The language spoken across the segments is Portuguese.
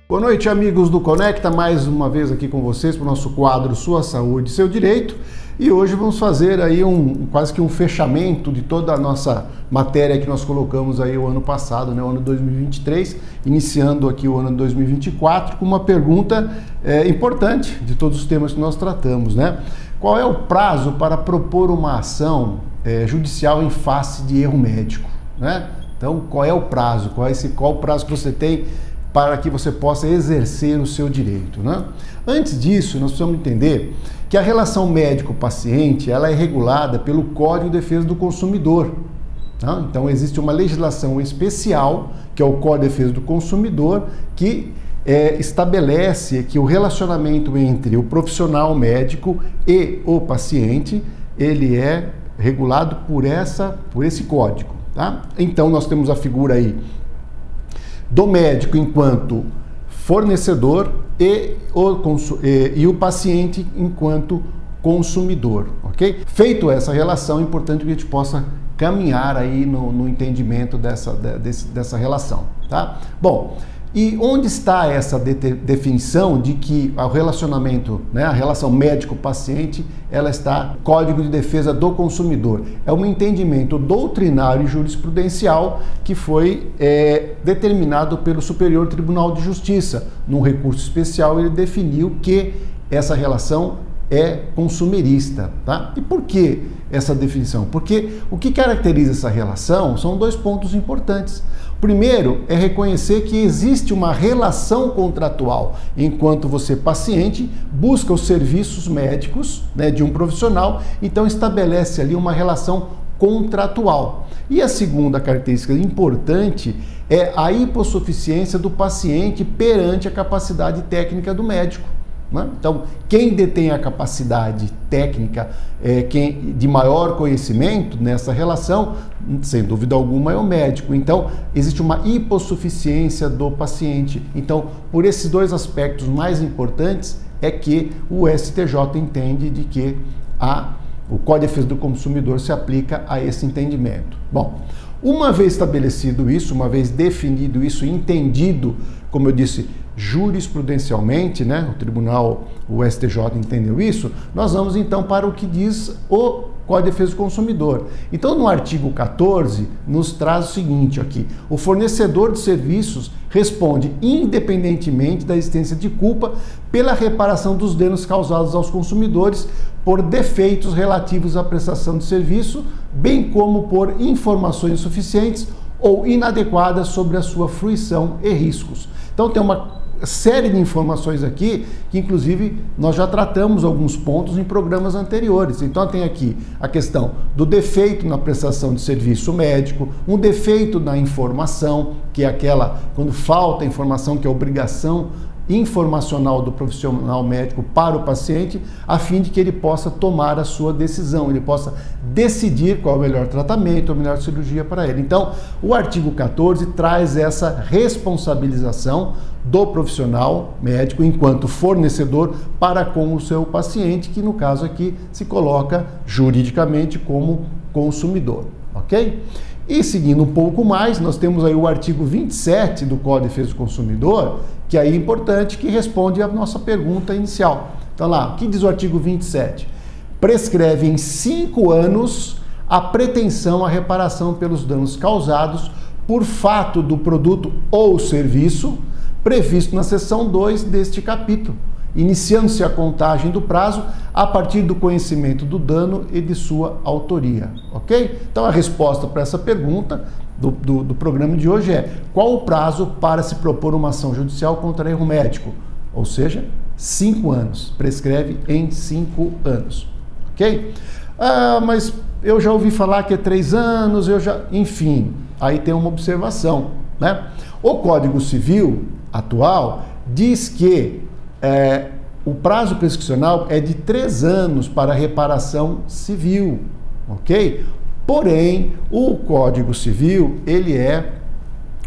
Boa noite, amigos do Conecta, mais uma vez aqui com vocês para o nosso quadro Sua Saúde, Seu Direito. E hoje vamos fazer aí quase que um fechamento de toda a nossa matéria que nós colocamos aí o ano passado, né, o ano 2023, iniciando aqui o ano 2024 com uma pergunta importante de todos os temas que nós tratamos, né? Qual é o prazo para propor uma ação judicial em face de erro médico, né? Então, qual é o prazo? Qual o prazo que você tem para que você possa exercer o seu direito, né? Antes disso, nós precisamos entender que a relação médico-paciente ela é regulada pelo Código de Defesa do Consumidor. Tá? Então, existe uma legislação especial, que é o Código de Defesa do Consumidor, que estabelece que o relacionamento entre o profissional médico e o paciente, ele é regulado por esse código. Tá? Então, nós temos a figura aí do médico enquanto fornecedor e o paciente enquanto consumidor, ok? Feito essa relação, é importante que a gente possa caminhar aí no entendimento dessa relação, tá? Bom, e onde está essa definição de que o relacionamento, né, a relação médico-paciente, ela está no Código de Defesa do Consumidor? É um entendimento doutrinário e jurisprudencial que foi determinado pelo Superior Tribunal de Justiça. Num recurso especial, ele definiu que essa relação é consumerista, tá? E por que essa definição? Porque o que caracteriza essa relação são dois pontos importantes. Primeiro, é reconhecer que existe uma relação contratual, enquanto você, paciente, busca os serviços médicos, né, de um profissional, então estabelece ali uma relação contratual. E a segunda característica importante é a hipossuficiência do paciente perante a capacidade técnica do médico. Então, quem detém a capacidade técnica, de maior conhecimento nessa relação, sem dúvida alguma, é o médico. Então, existe uma hipossuficiência do paciente. Então, por esses dois aspectos mais importantes, é que o STJ entende de que o Código de Defesa do Consumidor se aplica a esse entendimento. Bom, uma vez estabelecido isso, uma vez definido isso, entendido, como eu disse, jurisprudencialmente, né, o STJ entendeu isso, nós vamos então para o que diz o Código de Defesa do Consumidor. Então, no artigo 14, nos traz o seguinte aqui: o fornecedor de serviços responde independentemente da existência de culpa pela reparação dos danos causados aos consumidores por defeitos relativos à prestação de serviço, bem como por informações insuficientes ou inadequadas sobre a sua fruição e riscos. Então, tem uma série de informações aqui que, inclusive, nós já tratamos alguns pontos em programas anteriores. Então, tem aqui a questão do defeito na prestação de serviço médico, um defeito na informação, que é aquela quando falta informação, que é obrigação informacional do profissional médico para o paciente, a fim de que ele possa tomar a sua decisão, ele possa decidir qual é o melhor tratamento, a melhor cirurgia para ele. Então, o artigo 14 traz essa responsabilização do profissional médico enquanto fornecedor para com o seu paciente, que no caso aqui se coloca juridicamente como consumidor, ok? E seguindo um pouco mais, nós temos aí o artigo 27 do Código de Defesa do Consumidor, que aí é importante, que responde à nossa pergunta inicial. Então lá, o que diz o artigo 27? Prescreve em 5 anos a pretensão à reparação pelos danos causados por fato do produto ou serviço previsto na seção 2 deste capítulo, iniciando-se a contagem do prazo a partir do conhecimento do dano e de sua autoria, ok? Então, a resposta para essa pergunta do programa de hoje é: qual o prazo para se propor uma ação judicial contra erro médico? Ou seja, 5 anos. Prescreve em 5 anos, ok? Mas eu já ouvi falar que é 3 anos, enfim, aí tem uma observação, né? O Código Civil atual diz que o prazo prescricional é de 3 anos para reparação civil, ok? Porém, o Código Civil, ele é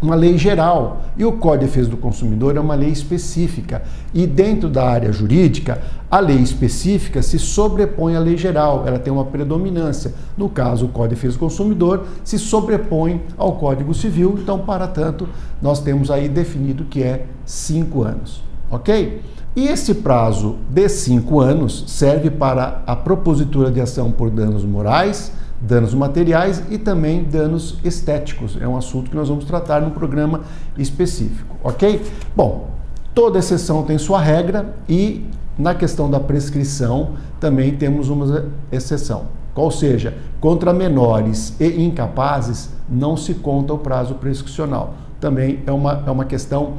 uma lei geral, e o Código de Defesa do Consumidor é uma lei específica. E dentro da área jurídica, a lei específica se sobrepõe à lei geral, ela tem uma predominância. No caso, o Código de Defesa do Consumidor se sobrepõe ao Código Civil, então, para tanto, nós temos aí definido que é 5 anos, ok? E esse prazo de 5 anos serve para a propositura de ação por danos morais, danos materiais e também danos estéticos. É um assunto que nós vamos tratar num programa específico, ok? Bom, toda exceção tem sua regra e na questão da prescrição também temos uma exceção. Ou seja, contra menores e incapazes não se conta o prazo prescricional. Também é uma questão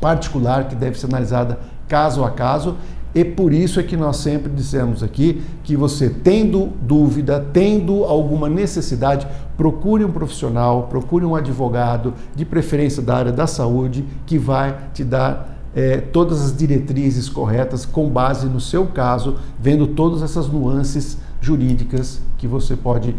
particular que deve ser analisada caso a caso. E por isso é que nós sempre dissemos aqui que você, tendo dúvida, tendo alguma necessidade, procure um profissional, procure um advogado, de preferência da área da saúde, que vai te dar todas as diretrizes corretas com base no seu caso, vendo todas essas nuances jurídicas que você pode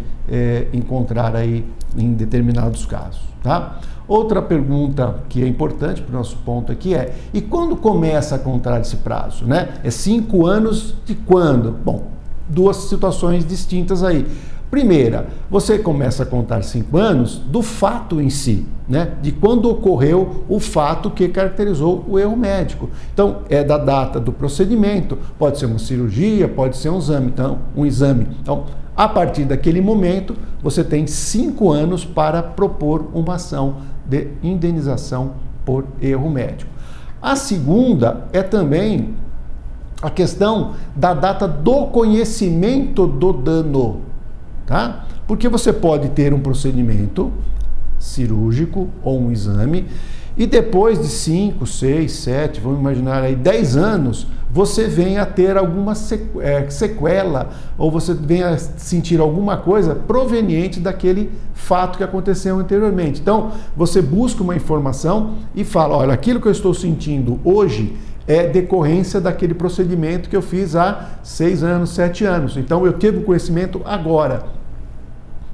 encontrar aí em determinados casos, tá? Outra pergunta que é importante para o nosso ponto aqui é: e quando começa a contar esse prazo, né? É 5 anos de quando? Bom, duas situações distintas aí. Primeira, você começa a contar 5 anos do fato em si, né? De quando ocorreu o fato que caracterizou o erro médico. Então, é da data do procedimento, pode ser uma cirurgia, pode ser um exame. Então, a partir daquele momento, você tem 5 anos para propor uma ação de indenização por erro médico. A segunda é também a questão da data do conhecimento do dano, tá? Porque você pode ter um procedimento cirúrgico ou um exame e depois de 5, 6, 7, vamos imaginar aí 10 anos, você vem a ter alguma sequela ou você vem a sentir alguma coisa proveniente daquele fato que aconteceu anteriormente. Então, você busca uma informação e fala: olha, aquilo que eu estou sentindo hoje é decorrência daquele procedimento que eu fiz há 6 anos, 7 anos. Então, eu tive o conhecimento agora.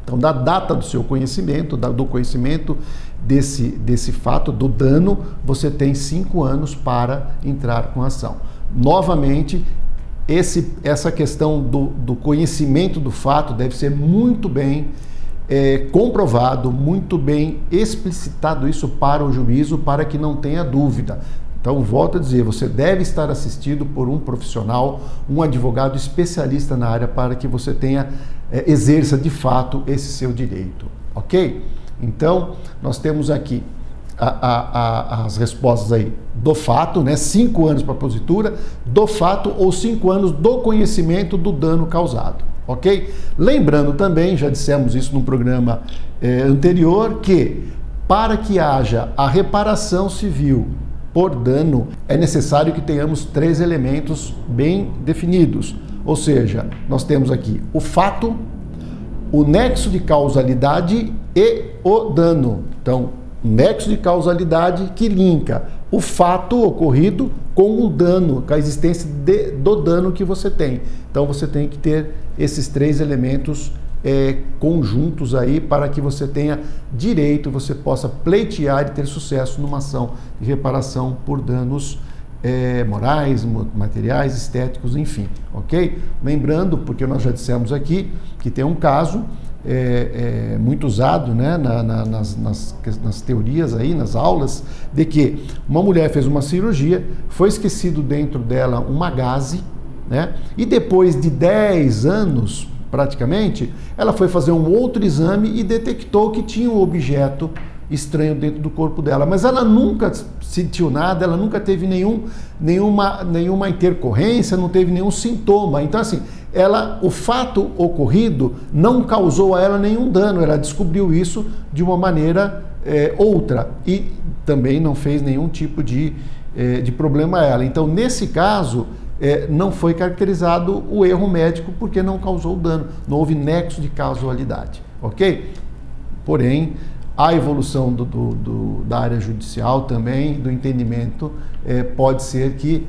Então, da data do seu conhecimento, do conhecimento desse fato, do dano, você tem 5 anos para entrar com a ação. Novamente, essa questão do conhecimento do fato deve ser muito bem comprovado, muito bem explicitado isso para o juízo, para que não tenha dúvida. Então, volto a dizer, você deve estar assistido por um profissional, um advogado especialista na área, para que você exerça de fato esse seu direito, ok? Então, nós temos aqui as respostas aí do fato, né? 5 anos para a propositura, do fato ou 5 anos do conhecimento do dano causado, ok? Lembrando também, já dissemos isso no programa anterior, que para que haja a reparação civil por dano, é necessário que tenhamos 3 elementos bem definidos. Ou seja, nós temos aqui o fato, o nexo de causalidade e o dano. Então, nexo de causalidade que linka o fato ocorrido com o dano, com a existência do dano que você tem. Então, você tem que ter esses 3 elementos conjuntos aí para que você tenha direito, você possa pleitear e ter sucesso numa ação de reparação por danos morais, materiais, estéticos, enfim, ok? Lembrando, porque nós já dissemos aqui, que tem um caso muito usado, né, nas teorias aí, nas aulas, de que uma mulher fez uma cirurgia, foi esquecido dentro dela uma gaze, né, e depois de 10 anos, praticamente, ela foi fazer um outro exame e detectou que tinha um objeto estranho dentro do corpo dela, mas ela nunca sentiu nada, ela nunca teve nenhuma intercorrência, não teve nenhum sintoma. Então, assim, o fato ocorrido não causou a ela nenhum dano, ela descobriu isso de uma maneira outra e também não fez nenhum tipo de problema a ela. Então, nesse caso, não foi caracterizado o erro médico porque não causou dano, não houve nexo de causalidade, ok? Porém, a evolução da área judicial também, do entendimento, pode ser que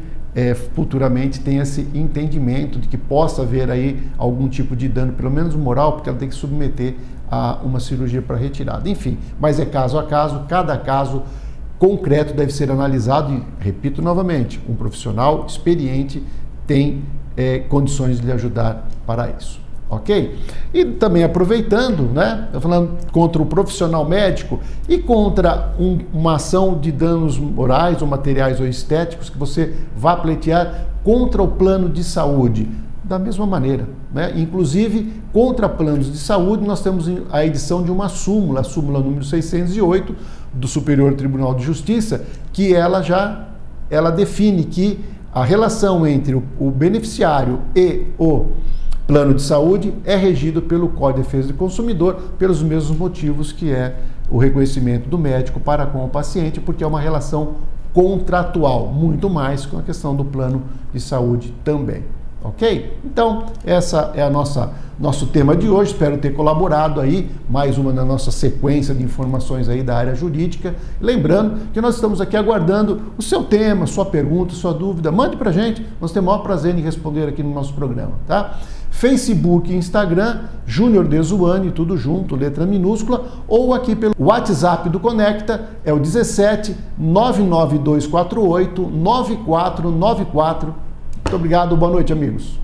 futuramente tenha esse entendimento de que possa haver aí algum tipo de dano, pelo menos moral, porque ela tem que submeter a uma cirurgia para retirada. Enfim, mas é caso a caso, cada caso concreto deve ser analisado e, repito novamente, um profissional experiente tem condições de lhe ajudar para isso. Ok? E também aproveitando, né? Estou falando contra o profissional médico e contra uma ação de danos morais ou materiais ou estéticos que você vá pleitear contra o plano de saúde. Da mesma maneira, né? Inclusive, contra planos de saúde, nós temos a edição de uma súmula, a súmula número 608 do Superior Tribunal de Justiça, que ela define que a relação entre o beneficiário e o plano de saúde é regido pelo Código de Defesa do Consumidor, pelos mesmos motivos que é o reconhecimento do médico para com o paciente, porque é uma relação contratual, muito mais com a questão do plano de saúde também. Ok? Então, essa é nosso tema de hoje. Espero ter colaborado aí, mais uma na nossa sequência de informações aí da área jurídica. Lembrando que nós estamos aqui aguardando o seu tema, sua pergunta, sua dúvida. Mande pra gente, nós temos o maior prazer em responder aqui no nosso programa, tá? Facebook e Instagram, Júnior Dezuani, tudo junto, letra minúscula, ou aqui pelo WhatsApp do Conecta, é o 17 99248 9494. Muito obrigado, boa noite, amigos.